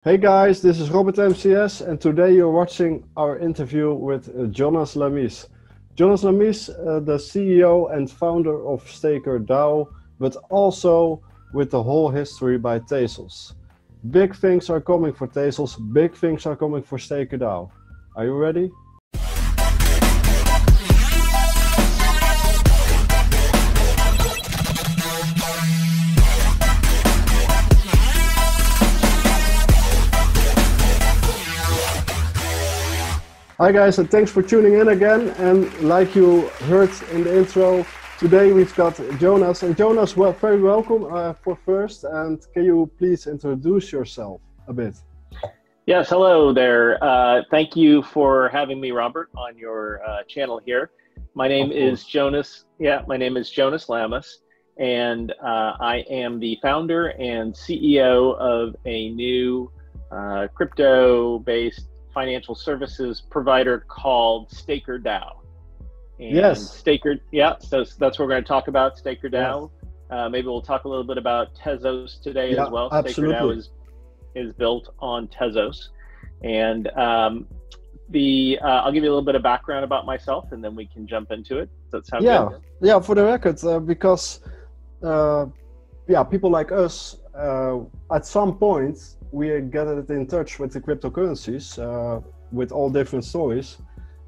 Hey guys, this is Robert MCS, and today you're watching our interview with Jonas Lamis. Jonas Lamis, the CEO and founder of StakerDAO, but also with the whole history by Tezos. Big things are coming for Tezos, big things are coming for StakerDAO. Are you ready? Hi guys, and thanks for tuning in again. And like you heard in the intro, today we've got Jonas. And Jonas, well, very welcome for first. And can you please introduce yourself a bit? Yes, hello there. Thank you for having me, Robert, on your channel here. My name is Jonas. Yeah, my name is Jonas Lamis, and I am the founder and CEO of a new crypto-based financial services provider called StakerDAO. And yes. So that's what we're going to talk about, StakerDAO. Yes. Maybe we'll talk a little bit about Tezos today as well. Absolutely. StakerDAO is built on Tezos. And I'll give you a little bit of background about myself, and then we can jump into it. Does that sound good? Yeah, for the record, because people like us, at some point, we get in touch with the cryptocurrencies with all different stories.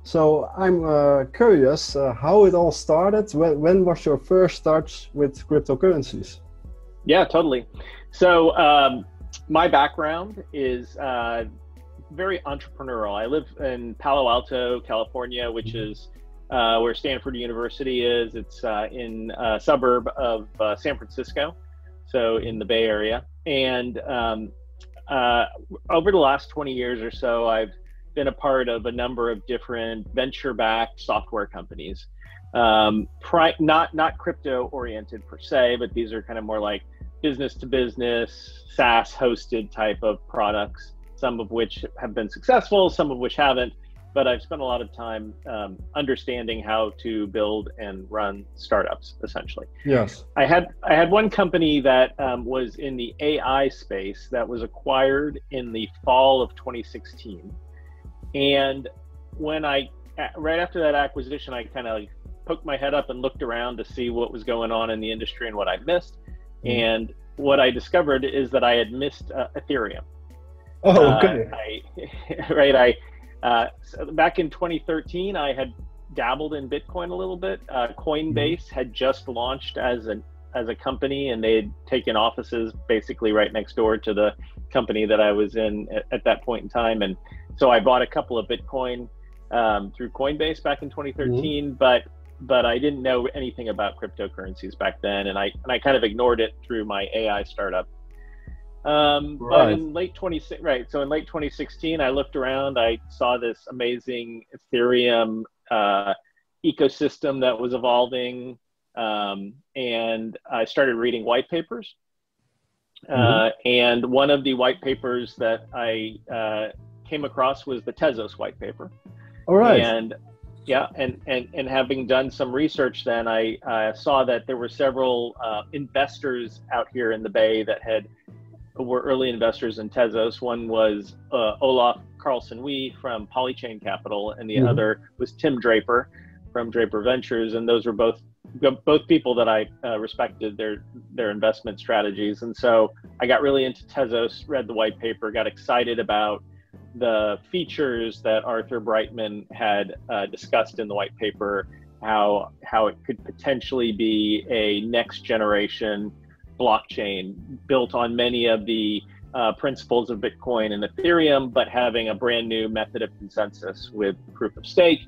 So I'm curious how it all started. When was your first touch with cryptocurrencies? Yeah, totally. So my background is very entrepreneurial. I live in Palo Alto, California, which is where Stanford University is. It's in a suburb of San Francisco, so in the Bay Area. And over the last 20 years or so, I've been a part of a number of different venture-backed software companies. Not crypto-oriented per se, but these are kind of more like business-to-business, SaaS-hosted type of products, some of which have been successful, some of which haven't. But I've spent a lot of time understanding how to build and run startups, essentially. Yes. I had one company that was in the AI space that was acquired in the fall of 2016. And when right after that acquisition, I kind of poked my head up and looked around to see what was going on in the industry and what I'd missed. And what I discovered is that I had missed Ethereum. Oh, okay. So back in 2013, I had dabbled in Bitcoin a little bit. Coinbase had just launched as a company, and they had taken offices basically right next door to the company that I was in at that point in time. And so I bought a couple of Bitcoin through Coinbase back in 2013, but I didn't know anything about cryptocurrencies back then, and I kind of ignored it through my AI startup. But in late 2016, I looked around, I saw this amazing Ethereum ecosystem that was evolving, and I started reading white papers. And one of the white papers that I came across was the Tezos white paper. All right. And having done some research, then I saw that there were several investors out here in the Bay that were early investors in Tezos. One was Olaf Carlson-Wee from Polychain Capital, and the other was Tim Draper from Draper Ventures. And those were both people that I respected their investment strategies. And so I got really into Tezos, read the white paper, got excited about the features that Arthur Brightman had discussed in the white paper, how it could potentially be a next generation blockchain built on many of the principles of Bitcoin and Ethereum, but having a brand new method of consensus with proof of stake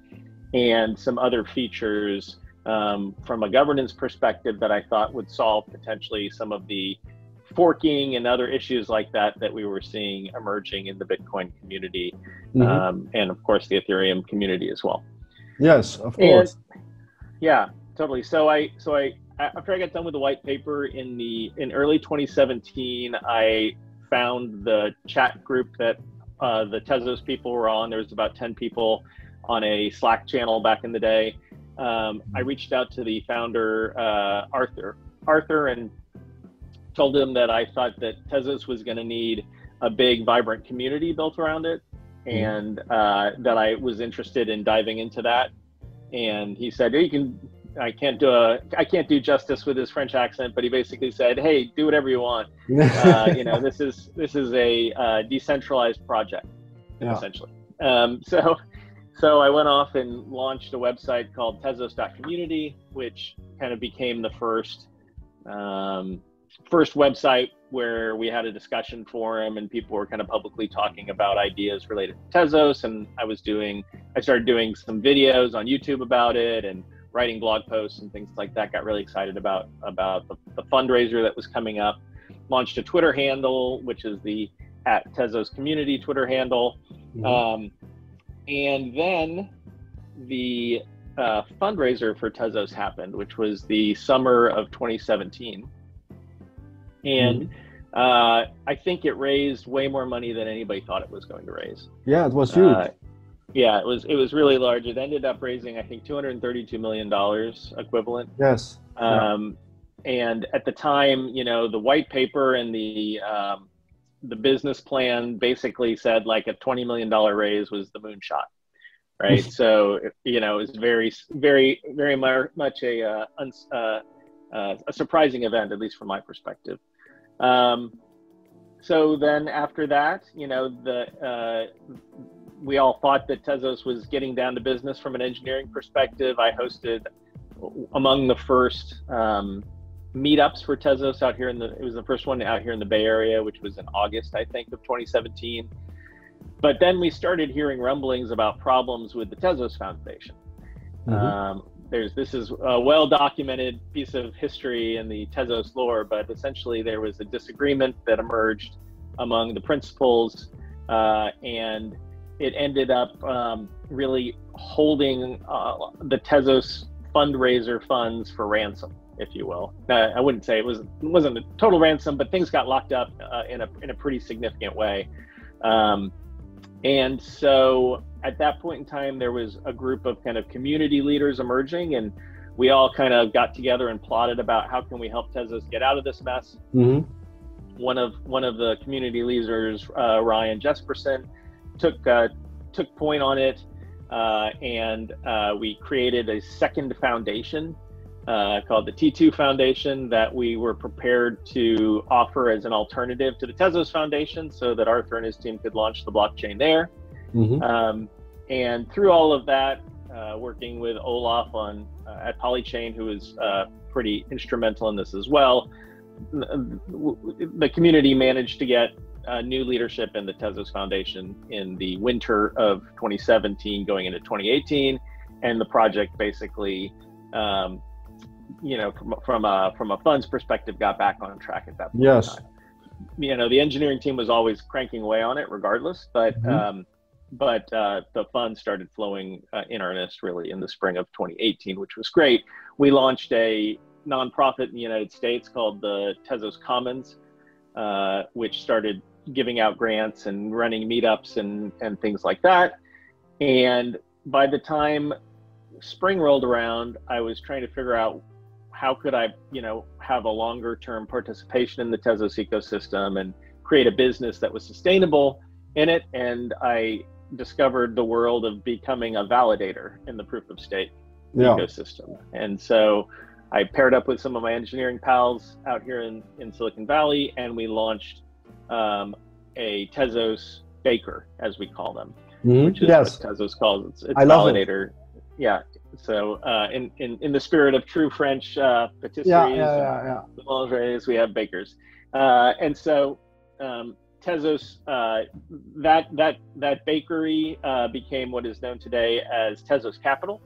and some other features from a governance perspective that I thought would solve potentially some of the forking and other issues like that we were seeing emerging in the Bitcoin community, and of course the Ethereum community as well. Yes, of course. And, yeah, totally. So after I got done with the white paper in early 2017, I found the chat group that the Tezos people were on. There was about 10 people on a Slack channel back in the day. I reached out to the founder, Arthur, and told him that I thought that Tezos was going to need a big, vibrant community built around it, and that I was interested in diving into that. And he said, I can't do justice with his French accent, but he basically said, hey, do whatever you want. This is a decentralized project, essentially. So I went off and launched a website called Tezos.community, which kind of became the first website where we had a discussion forum and people were kind of publicly talking about ideas related to Tezos. And I started doing some videos on YouTube about it and writing blog posts and things like that. Got really excited about the fundraiser that was coming up. Launched a Twitter handle, which is the @TezosCommunity Twitter handle. And then the fundraiser for Tezos happened, which was the summer of 2017. And I think it raised way more money than anybody thought it was going to raise. Yeah, it was huge. Yeah, it was really large. It ended up raising, I think, $232 million equivalent. Yes. And at the time, the white paper and the business plan basically said like a $20 million raise was the moonshot, right? So, it was very, very, very much a surprising event, at least from my perspective. So then after that, we all thought that Tezos was getting down to business from an engineering perspective. I hosted among the first meetups for Tezos out here it was the first one out here in the Bay Area, which was in August, I think, of 2017. But then we started hearing rumblings about problems with the Tezos Foundation. This is a well-documented piece of history in the Tezos lore, but essentially there was a disagreement that emerged among the principals, and it ended up really holding the Tezos fundraiser funds for ransom, if you will. I wouldn't say it wasn't a total ransom, but things got locked up in a pretty significant way. And so at that point in time, there was a group of kind of community leaders emerging, and we all kind of got together and plotted about how can we help Tezos get out of this mess. One of the community leaders, Ryan Jesperson, took point on it, and we created a second foundation called the T2 Foundation that we were prepared to offer as an alternative to the Tezos Foundation so that Arthur and his team could launch the blockchain there. And through all of that, working with Olaf at Polychain, who was pretty instrumental in this as well, the community managed to get new leadership in the Tezos Foundation in the winter of 2017 going into 2018, and the project basically from a funds perspective got back on track at that point. Yes. The engineering team was always cranking away on it regardless, but the funds started flowing in earnest really in the spring of 2018, which was great. We launched a nonprofit in the United States called the Tezos Commons, which started giving out grants and running meetups and things like that. And by the time spring rolled around, I was trying to figure out how could I, have a longer term participation in the Tezos ecosystem and create a business that was sustainable in it. And I discovered the world of becoming a validator in the proof of stake ecosystem. And so I paired up with some of my engineering pals out here in Silicon Valley, and we launched a Tezos Baker, as we call them, which is what Tezos calls it. It's validator. Yeah. So in the spirit of true French patisseries, we have bakers. And so Tezos, that bakery became what is known today as Tezos Capital.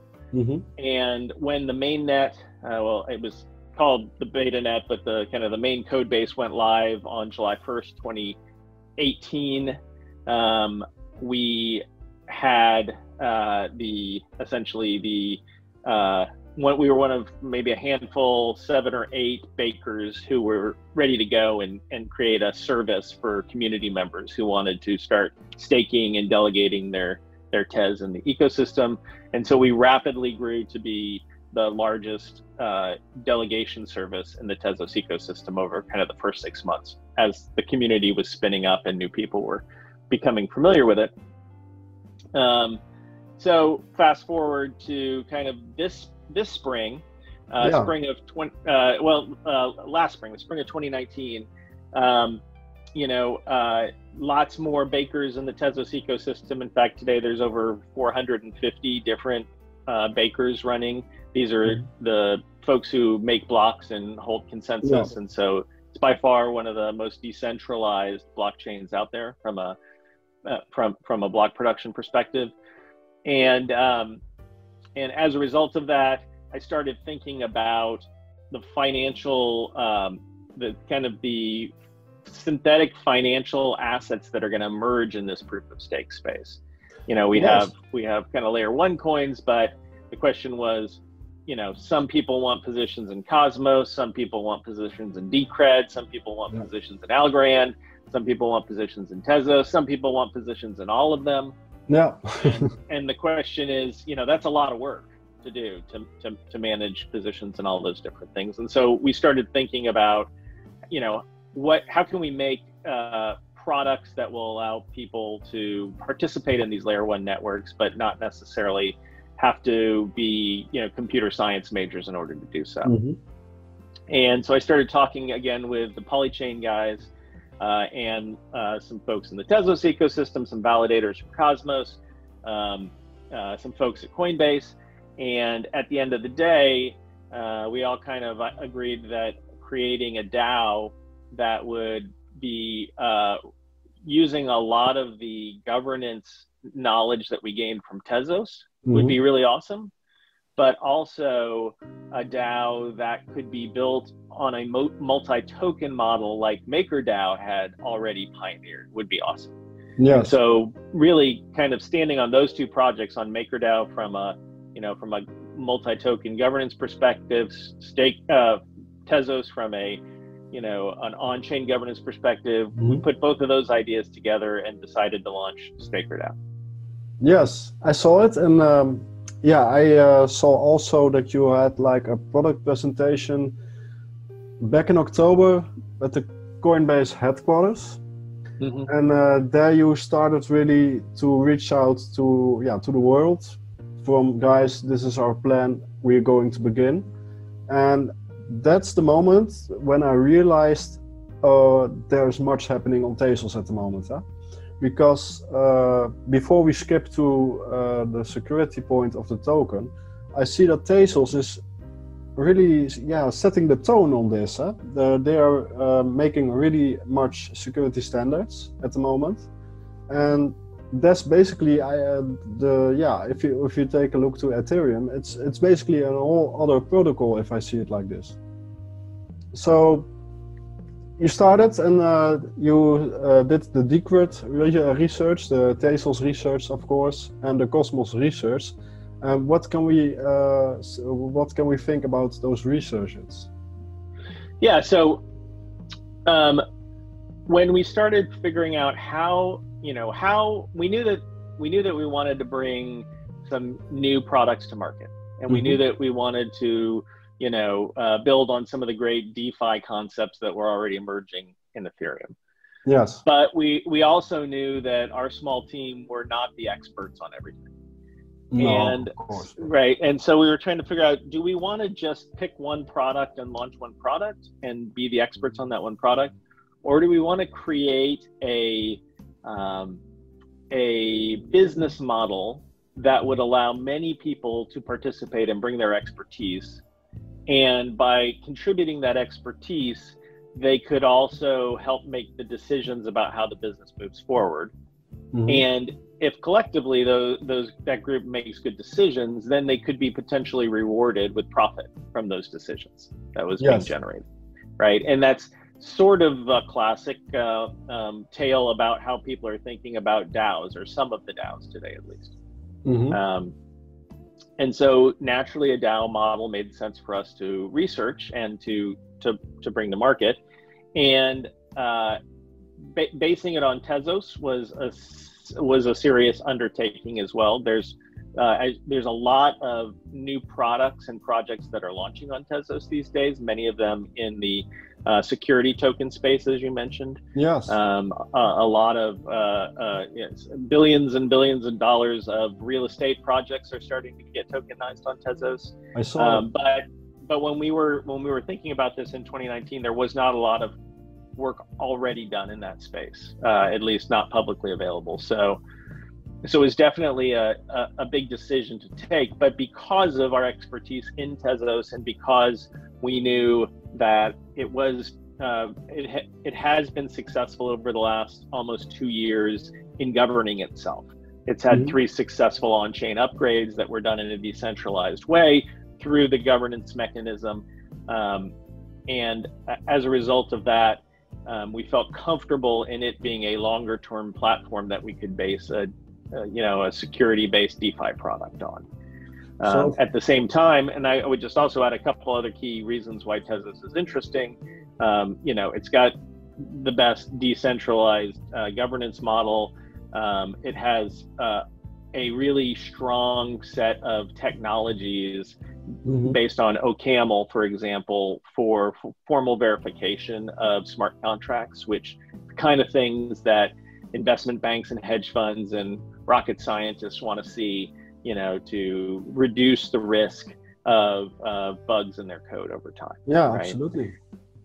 And when the mainnet, it was called the beta net, but the kind of the main code base went live on July 1st, 2018, we had we were one of maybe a handful, 7 or 8 bakers who were ready to go and create a service for community members who wanted to start staking and delegating their Tez in the ecosystem. And so we rapidly grew to be the largest delegation service in the Tezos ecosystem over kind of the first 6 months. as the community was spinning up and new people were becoming familiar with it. So fast forward to kind of this spring, spring of last spring, the spring of 2019. Lots more bakers in the Tezos ecosystem. In fact, today there's over 450 different bakers running. These are the folks who make blocks and hold consensus, and so it's by far one of the most decentralized blockchains out there from a block production perspective. And as a result of that, I started thinking about the financial, the synthetic financial assets that are going to emerge in this proof of stake space. We have kind of layer 1 coins, but the question was, some people want positions in Cosmos, some people want positions in Decred, some people want positions in Algorand, some people want positions in Tezos, some people want positions in all of them. Yeah. and the question is, that's a lot of work to do to manage positions and all those different things. And so we started thinking about, how can we make products that will allow people to participate in these layer 1 networks, but not necessarily have to be, computer science majors in order to do so. And so I started talking again with the Polychain guys, and some folks in the Tezos ecosystem, some validators from Cosmos, some folks at Coinbase. And at the end of the day, we all kind of agreed that creating a DAO that would be using a lot of the governance knowledge that we gained from Tezos would be really awesome, but also a DAO that could be built on a multi-token model like MakerDAO had already pioneered would be awesome. Yeah. So really kind of standing on those two projects, on MakerDAO from a multi-token governance perspective, Tezos from an on-chain governance perspective, we put both of those ideas together and decided to launch StakerDAO. Yes, I saw it, and I saw also that you had like a product presentation back in October at the Coinbase headquarters, and there you started really to reach out to the world from, guys, this is our plan, we're going to begin. And that's the moment when I realized there's much happening on Tezos at the moment, because before we skip to the security point of the token, I see that Tezos is really setting the tone on this. They are making really much security standards at the moment, and that's basically if you take a look to Ethereum, it's basically an all other protocol, if I see it like this. So you started and you did the Decred research, the Tezos research, of course, and the Cosmos research. What can we think about those researches? Yeah, so when we started figuring out how we knew that we wanted to bring some new products to market, and we knew that we wanted to build on some of the great DeFi concepts that were already emerging in Ethereum. Yes. But we also knew that our small team were not the experts on everything. No, of course. Right. And so we were trying to figure out, do we want to just pick one product and launch one product and be the experts on that one product? Or do we want to create a business model that would allow many people to participate and bring their expertise? And by contributing that expertise, they could also help make the decisions about how the business moves forward. And if collectively that group makes good decisions, then they could be potentially rewarded with profit from those decisions that was being generated, right? And that's sort of a classic tale about how people are thinking about DAOs, or some of the DAOs today at least. And so naturally a DAO model made sense for us to research and to bring to market. And basing it on Tezos was a serious undertaking as well. There's a lot of new products and projects that are launching on Tezos these days, many of them in the security token space, as you mentioned. Yes. A lot of yes, billions and billions of dollars of real estate projects are starting to get tokenized on Tezos. I saw. But when we were thinking about this in 2019, there was not a lot of work already done in that space, at least not publicly available. So it was definitely a big decision to take. But because of our expertise in Tezos, and because we knew that it has been successful over the last almost 2 years in governing itself. It's had 3 successful on-chain upgrades that were done in a decentralized way through the governance mechanism. And as a result of that, we felt comfortable in it being a longer term platform that we could base a security-based DeFi product on. At the same time, and I would just also add a couple other key reasons why Tezos is interesting. It's got the best decentralized governance model. It has a really strong set of technologies based on OCaml, for example, for formal verification of smart contracts, which the kind of things that investment banks and hedge funds and rocket scientists want to see, to reduce the risk of bugs in their code over time. Yeah, right? Absolutely.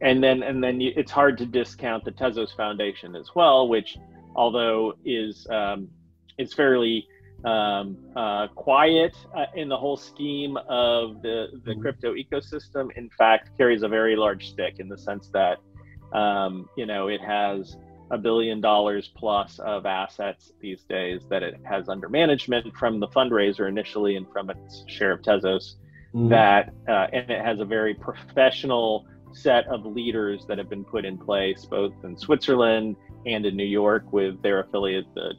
And then it's hard to discount the Tezos Foundation as well, which, although is fairly quiet in the whole scheme of the crypto ecosystem, in fact, carries a very large stick in the sense that it has $1 billion plus of assets these days that it has under management from the fundraiser initially and from its share of Tezos. And it has a very professional set of leaders that have been put in place both in Switzerland and in New York with their affiliate, the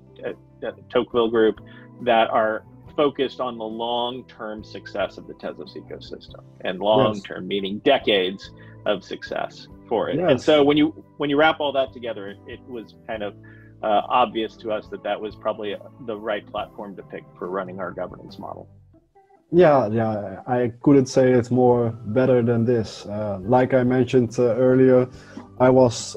Tocqueville Group, that are focused on the long-term success of the Tezos ecosystem, and long-term meaning decades of success for it. Yes. And so when you wrap all that together, it was kind of obvious to us that was probably the right platform to pick for running our governance model. Yeah, I couldn't say it more better than this. Like I mentioned earlier, I was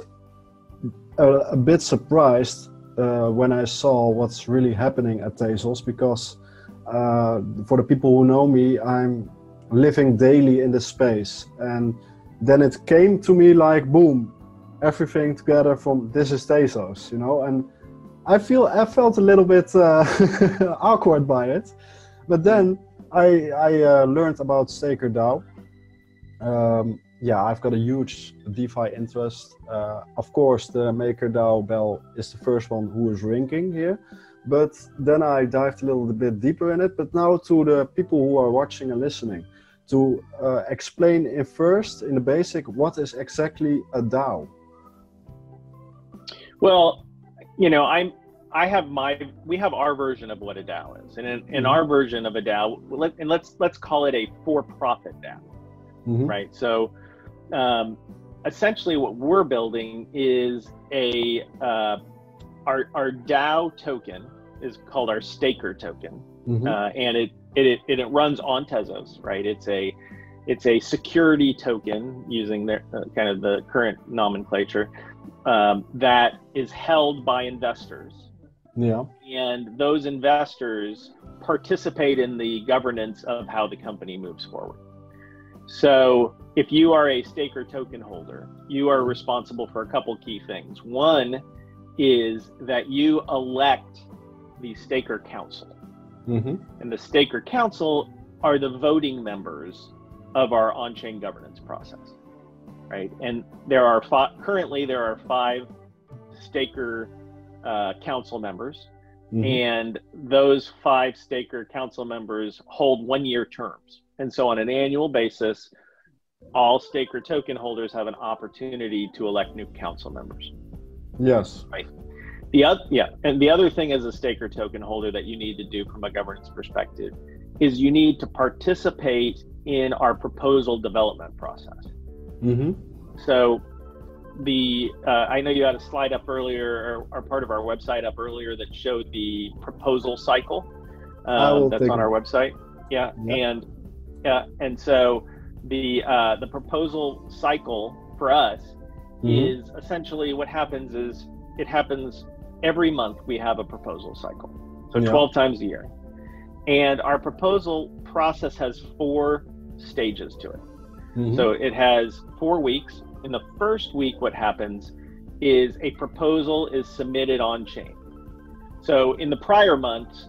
a bit surprised when I saw what's really happening at Tezos, because for the people who know me, I'm living daily in the space, and then it came to me like boom, everything together from this is Tezos, and I felt a little bit awkward by it, but then I learned about StakerDAO. I've got a huge DeFi interest. Of course, the MakerDAO bell is the first one who is ranking here, but then I dived a little bit deeper in it. But now to the people who are watching and listening, to explain in the basic, what is exactly a DAO? Well, we have our version of what a DAO is, and in our version of a DAO, let's call it a for-profit DAO, right? So essentially, what we're building is our DAO token is called our Staker token, and it runs on Tezos, right? It's a security token using their kind of the current nomenclature that is held by investors. Yeah. And those investors participate in the governance of how the company moves forward. So if you are a Staker token holder, you are responsible for a couple key things. One is that you elect the Staker Council. And the Staker Council are the voting members of our on-chain governance process, right? And currently there are 5 Staker council members, and those 5 Staker council members hold 1-year terms. And so on an annual basis, all Staker token holders have an opportunity to elect new council members. Yes. Right. And the other thing as a Staker token holder that you need to do from a governance perspective is you need to participate in our proposal development process. So I know you had a slide up earlier, or part of our website up earlier, that showed the proposal cycle that's on our website. And so the proposal cycle for us is essentially what happens is it happens every month. We have a proposal cycle, so 12 times a year, and our proposal process has 4 stages to it. So it has 4 weeks. In the first week, what happens is a proposal is submitted on chain. So in the prior months,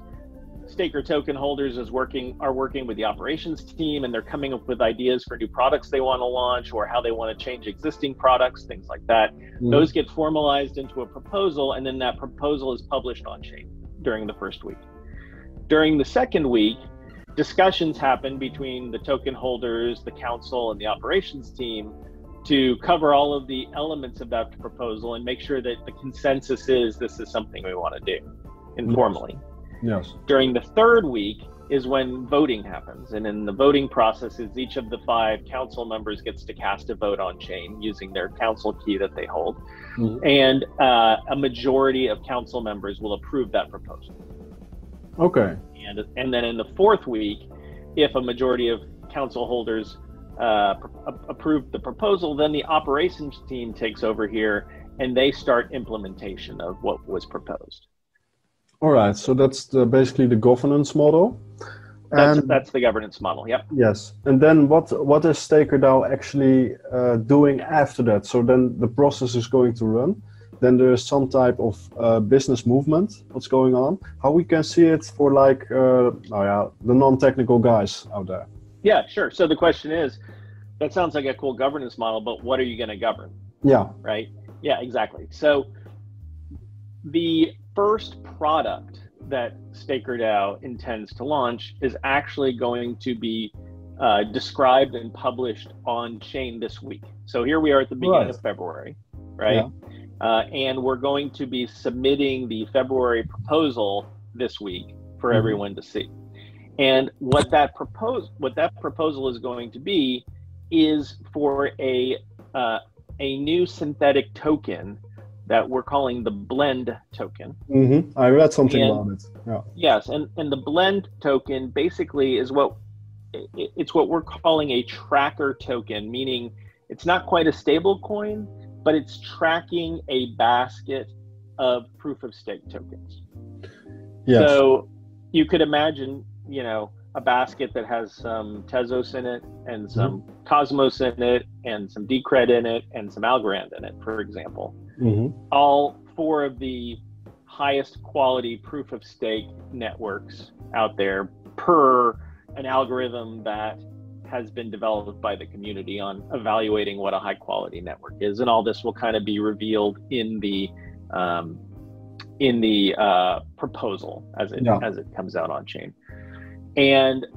Staker token holders are working with the operations team, and they're coming up with ideas for new products they want to launch or how they want to change existing products, things like that. Those get formalized into a proposal, and then that proposal is published on chain during the first week. During the second week, discussions happen between the token holders, the council, and the operations team to cover all of the elements of that proposal and make sure that the consensus is this is something we want to do informally. Yes. During the third week is when voting happens. And in the voting process is each of the 5 council members gets to cast a vote on chain using their council key that they hold. And a majority of council members will approve that proposal. Okay. And then in the fourth week, if a majority of council holders approve the proposal, then the operations team takes over here and they start implementation of what was proposed. All right, so that's basically the governance model. That's the governance model, yep. Yes, and then what is StakerDAO actually doing after that? So then the process is going to run. Then there is some type of business movement. What's going on? How we can see it for like the non-technical guys out there? Yeah, sure. So the question is, that sounds like a cool governance model, but what are you going to govern? Yeah. Right? Yeah, exactly. So the first product that StakerDAO intends to launch is actually going to be described and published on chain this week. So here we are at the beginning of February, right? Yeah. And we're going to be submitting the February proposal this week for everyone to see. And what that proposal is going to be is for a new synthetic token that we're calling the blend token. I read something about it. Yeah. Yes, and the blend token basically is what we're calling a tracker token, meaning it's not quite a stable coin, but it's tracking a basket of proof of stake tokens. Yes. So you could imagine, a basket that has some Tezos in it and some Cosmos in it and some Decred in it and some Algorand in it, for example. All 4 of the highest quality proof of stake networks out there per an algorithm that has been developed by the community on evaluating what a high quality network is. And all this will kind of be revealed in the proposal as it comes out on chain. And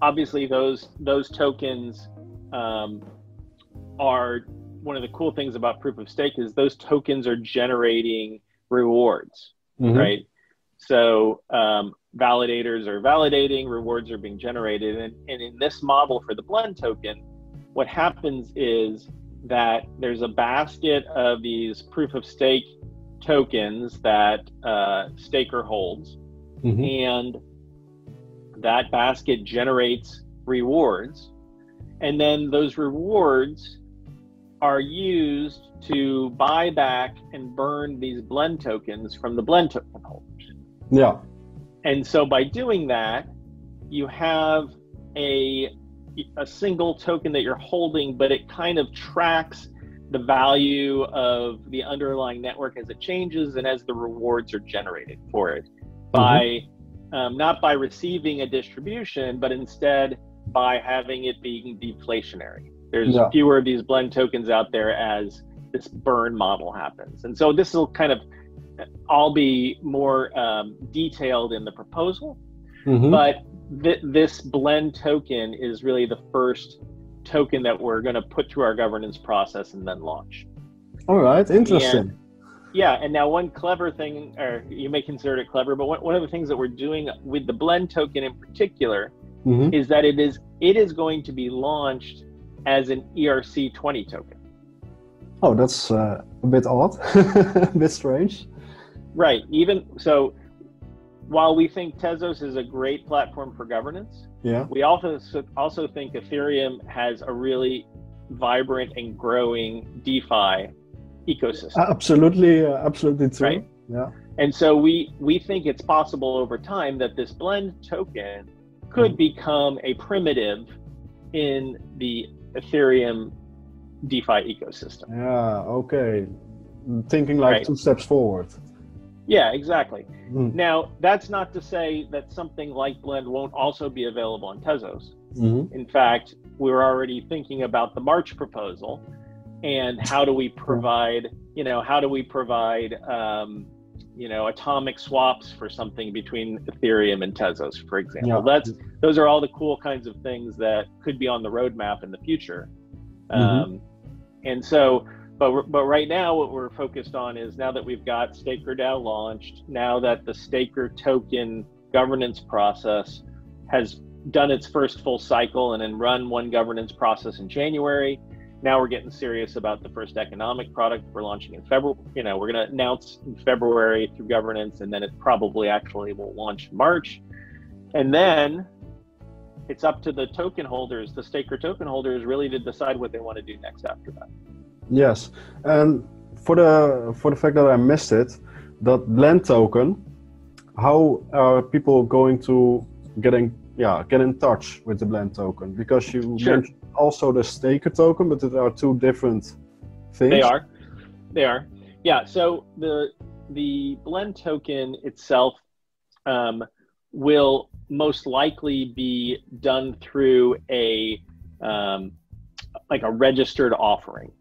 obviously those tokens are one of the cool things about proof of stake is those tokens are generating rewards, right? So validators are validating, rewards are being generated. And in this model for the blend token, what happens is that there's a basket of these proof of stake tokens that Staker holds, and that basket generates rewards, and then those rewards are used to buy back and burn these blend tokens from the blend token holders. Yeah. And so by doing that, you have a single token that you're holding, but it kind of tracks the value of the underlying network as it changes and as the rewards are generated for it by not by receiving a distribution, but instead by having it being deflationary. There's fewer of these blend tokens out there as this burn model happens. And so this will kind of all be more detailed in the proposal, but this blend token is really the first token that we're going to put through our governance process and then launch. All right, interesting. And now one clever thing, or you may consider it clever, but one of the things that we're doing with the blend token in particular is that it is going to be launched as an ERC20 token. Oh, that's a bit odd, a bit strange. Right. Even so, while we think Tezos is a great platform for governance, we also think Ethereum has a really vibrant and growing DeFi ecosystem. Absolutely true. Right? Yeah. And so we think it's possible over time that this blend token could become a primitive in the Ethereum DeFi ecosystem. Yeah, okay. Thinking like 2 steps forward. Yeah, exactly. Now, that's not to say that something like Blend won't also be available on Tezos. In fact, we're already thinking about the March proposal and how do we provide, atomic swaps for something between Ethereum and Tezos, for example. Those are all the cool kinds of things that could be on the roadmap in the future. And so, but right now what we're focused on is, now that we've got StakerDAO launched, now that the Staker token governance process has done its first full cycle and then run one governance process in January, now we're getting serious about the first economic product we're launching in February. We're going to announce in February through governance, and then it probably actually will launch in March. And then it's up to the token holders, the Staker token holders, really to decide what they want to do next after that. Yes, and for the fact that I missed it, that Blend token, how are people going to get in touch with the Blend token? Because you mentioned also the Staker token, but there are 2 different things. They are. Yeah. So the Blend token itself will most likely be done through a registered offering.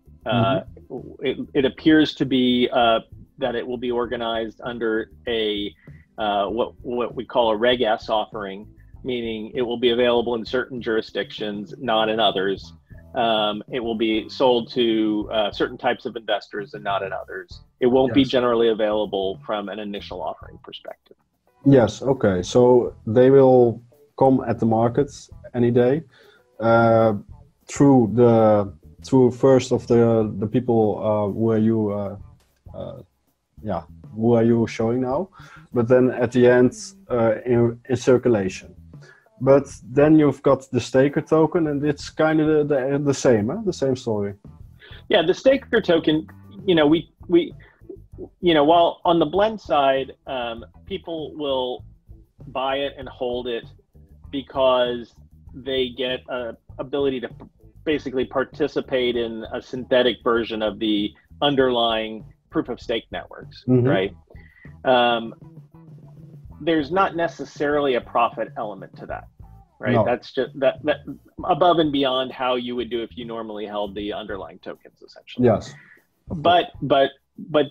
It appears to be that it will be organized under a what we call a Reg S offering, meaning it will be available in certain jurisdictions, not in others. It will be sold to certain types of investors and not in others. It won't be generally available from an initial offering perspective. Yes, okay. So they will come at the market any day through first of the people who are you showing now, but then at the end in circulation. But then you've got the Staker token, and it's kind of the same, the same story. Yeah, the Staker token, while on the Blend side, people will buy it and hold it because they get an ability to basically participate in a synthetic version of the underlying proof of stake networks, right? There's not necessarily a profit element to that, right? No. That's just that above and beyond how you would do if you normally held the underlying tokens, essentially. Yes. But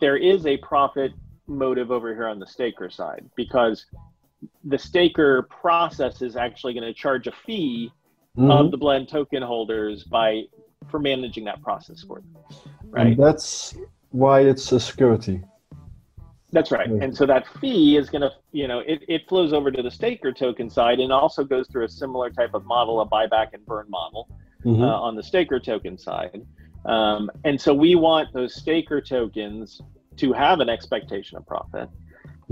there is a profit motive over here on the Staker side, because the Staker process is actually going to charge a fee of the Blend token holders for managing that process for them, right? And that's why it's a security. That's right. And so that fee is going to, it flows over to the Staker token side, and also goes through a similar type of model, a buyback and burn model on the Staker token side. And so we want those Staker tokens to have an expectation of profit,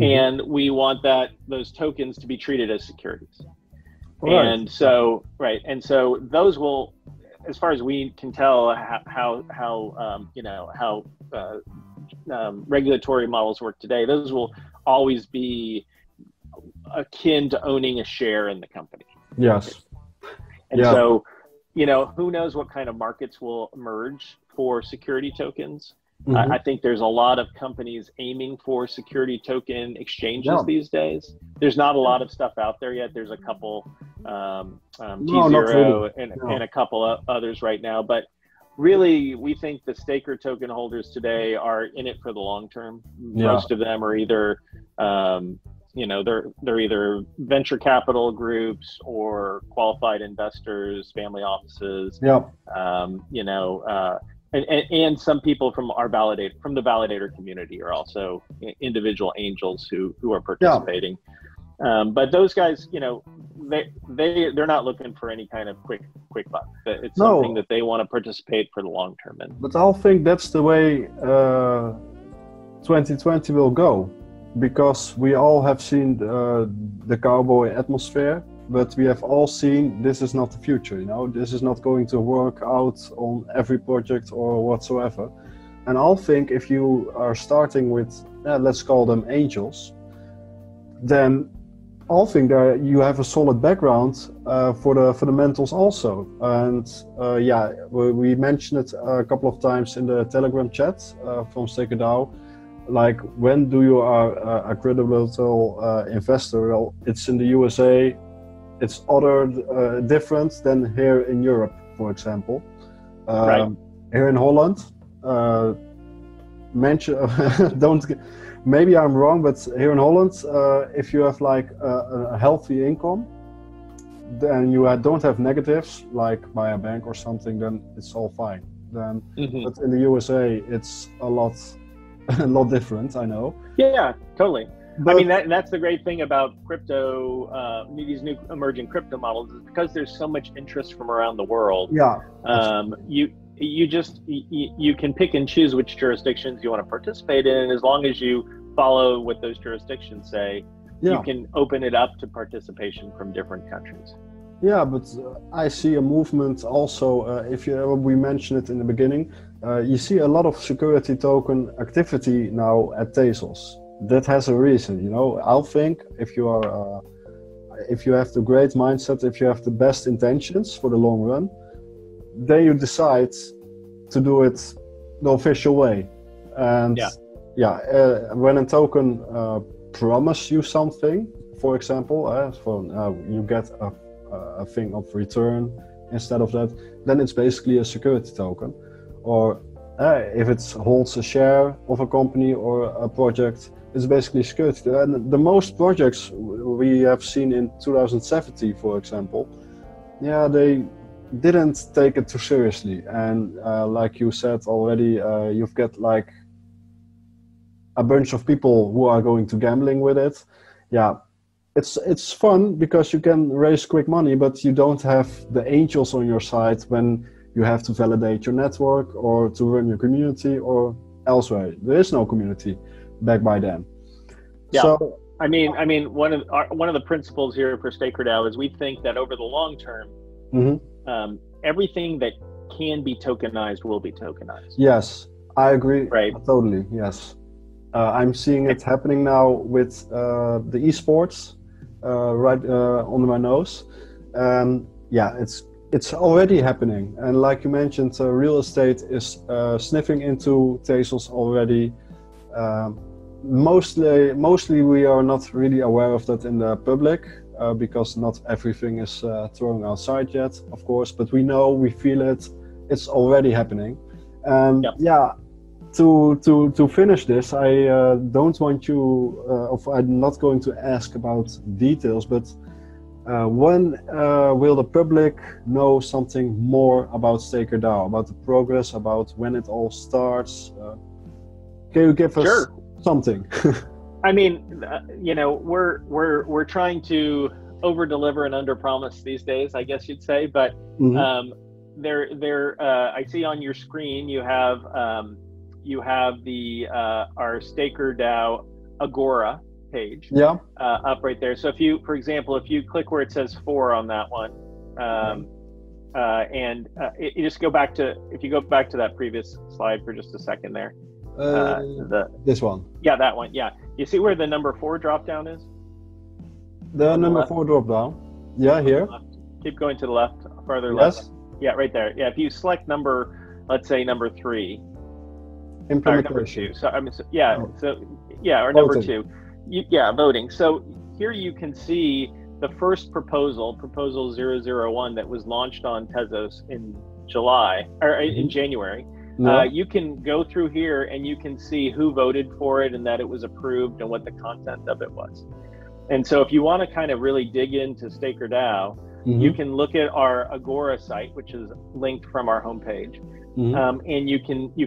and we want those tokens to be treated as securities. Right. And so, and so those will, as far as we can tell, how regulatory models work today, those will always be akin to owning a share in the company. Yes. And so, who knows what kind of markets will emerge for security tokens. I think there's a lot of companies aiming for security token exchanges these days. There's not a lot of stuff out there yet. There's a couple, T0 and a couple of others right now. But really, we think the Staker token holders today are in it for the long term. Most of them are either, they're either venture capital groups or qualified investors, family offices. And some people from the validator community are also individual angels who are participating. But those guys, they're not looking for any kind of quick buck. It's something that they want to participate for the long term in. But I think that's the way 2020 will go, because we all have seen the cowboy atmosphere but we have all seen this is not the future. You know, this is not going to work out on every project or whatsoever. And I think if you are starting with, let's call them angels, then I think that you have a solid background for the fundamentals also. And yeah, we mentioned it a couple of times in the Telegram chat from StakerDAO. Like, when do you are a credible investor? Well, it's in the USA. It's different than here in Europe, for example. Right. Here in Holland, maybe I'm wrong, but here in Holland, if you have like a healthy income, then you don't have negatives, like by a bank or something, then it's all fine. Then, but in the USA, it's a lot different, I know. Yeah, totally. But, I mean, that's the great thing about crypto, these new emerging crypto models, is because there's so much interest from around the world. Yeah. You can pick and choose which jurisdictions you want to participate in, and as long as you follow what those jurisdictions say, you can open it up to participation from different countries. Yeah, but I see a movement also, we mentioned it in the beginning, you see a lot of security token activity now at Tezos. That has a reason, you know. I think if you have the great mindset, if you have the best intentions for the long run, then you decide to do it the official way. And when a token promise you something, for example, you get a thing of return instead of that, then it's basically a security token. Or if it holds a share of a company or a project, it's basically security. And the most projects we have seen in 2017, for example, they didn't take it too seriously. And like you said already, you've got like a bunch of people who are going to gambling with it. Yeah, it's fun because you can raise quick money, but you don't have the angels on your side when you have to validate your network or to run your community or elsewhere. There is no community back by then. Yeah. So, I mean, one of the principles here for StakerDAO is we think that over the long term, everything that can be tokenized will be tokenized. Yes, I agree. Right. Totally. Yes. I'm seeing it happening now with the esports right under my nose. Yeah, it's already happening. And like you mentioned, real estate is sniffing into Tezos already. Mostly we are not really aware of that in the public because not everything is thrown outside yet, of course, but we know, we feel it, it's already happening. And yeah, to finish this, I don't want you, I'm not going to ask about details, but when will the public know something more about StakerDAO, about the progress, about when it all starts? Can you give us something? I mean, you know, we're trying to over deliver and under promise these days, I guess you'd say. But I see on your screen you have the our StakerDAO Agora page. Up right there. So if you, for example, if you click where it says 4 on that one, you just go back to, if you go back to that previous slide for just a second there. This one. Yeah, that one. Yeah. You see where the number 4 drop down is? The number 4 drop down. Yeah, here. Keep going to the left, farther left. Yeah, right there. Yeah, if you select number, let's say number 3. Implementation. Number 2. So I mean, or number Voting. 2. Voting. So here you can see the first proposal 001, that was launched on Tezos in July or in January. You can go through here and you can see who voted for it and that it was approved and what the content of it was. And so if you want to kind of really dig into StakerDAO, you can look at our Agora site, which is linked from our homepage, and you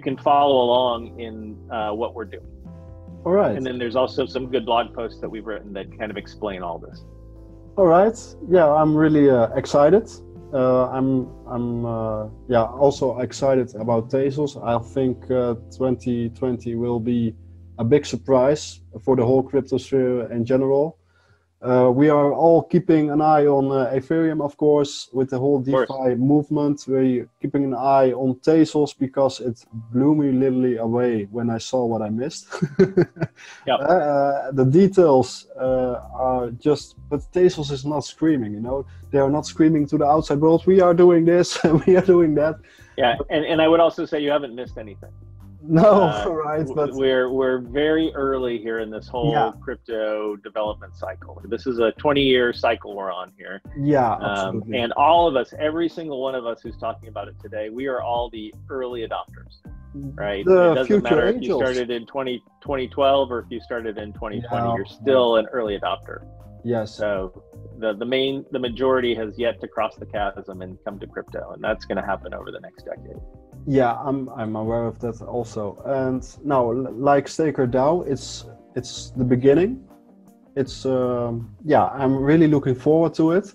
can follow along in what we're doing. All right. And then there's also some good blog posts that we've written that kind of explain all this. All right. Yeah, I'm really excited. I'm also excited about Tezos. I think 2020 will be a big surprise for the whole cryptosphere in general. We are all keeping an eye on Ethereum, of course, with the whole DeFi movement. We're keeping an eye on Tezos because it blew me literally away when I saw what I missed. Yep. The details are just, but Tezos is not screaming, you know. They are not screaming to the outside world, we are doing this and we are doing that. Yeah, and I would also say you haven't missed anything. No, right, but we're very early here in this whole crypto development cycle. This is a 20-year cycle we're on here. Yeah, absolutely. And all of us, every single one of us who's talking about it today, we are all the early adopters, right? It doesn't matter if you started in 2012 or if you started in 2020. You're still an early adopter. Yes. So the majority has yet to cross the chasm and come to crypto, and that's going to happen over the next decade. Yeah, I'm aware of that also. And now, like StakerDAO, it's the beginning. It's I'm really looking forward to it.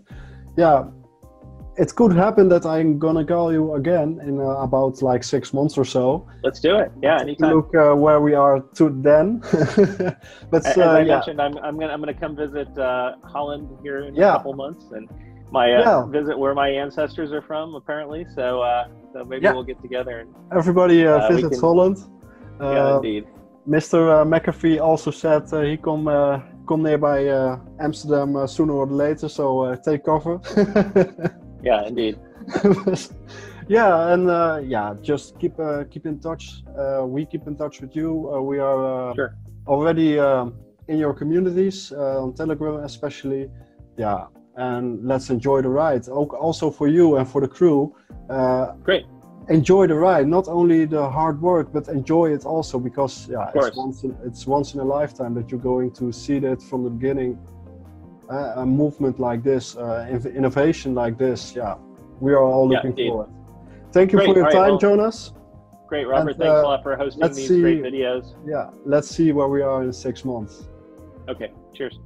Yeah, it could happen that I'm gonna call you again in about like 6 months or so. Let's do it. Yeah, anytime. Look where we are to then. But as I mentioned, I'm gonna come visit Holland here in a couple months, and my visit where my ancestors are from, apparently. So maybe we'll get together. And, everybody visits Holland. Yeah, indeed. Mr. McAfee also said he come nearby Amsterdam sooner or later, so take cover. Yeah, indeed. Yeah, and just keep in touch. We keep in touch with you. We are already in your communities on Telegram, especially. Yeah. And let's enjoy the ride. Also for you and for the crew. Great. Enjoy the ride. Not only the hard work, but enjoy it also, because it's once in a lifetime that you're going to see that from the beginning. A movement like this, innovation like this. Yeah, we are all looking forward. Thank you for your time, Jonas. Great, Robert. And, thanks a lot for hosting these great videos. Yeah, let's see where we are in 6 months. Okay. Cheers.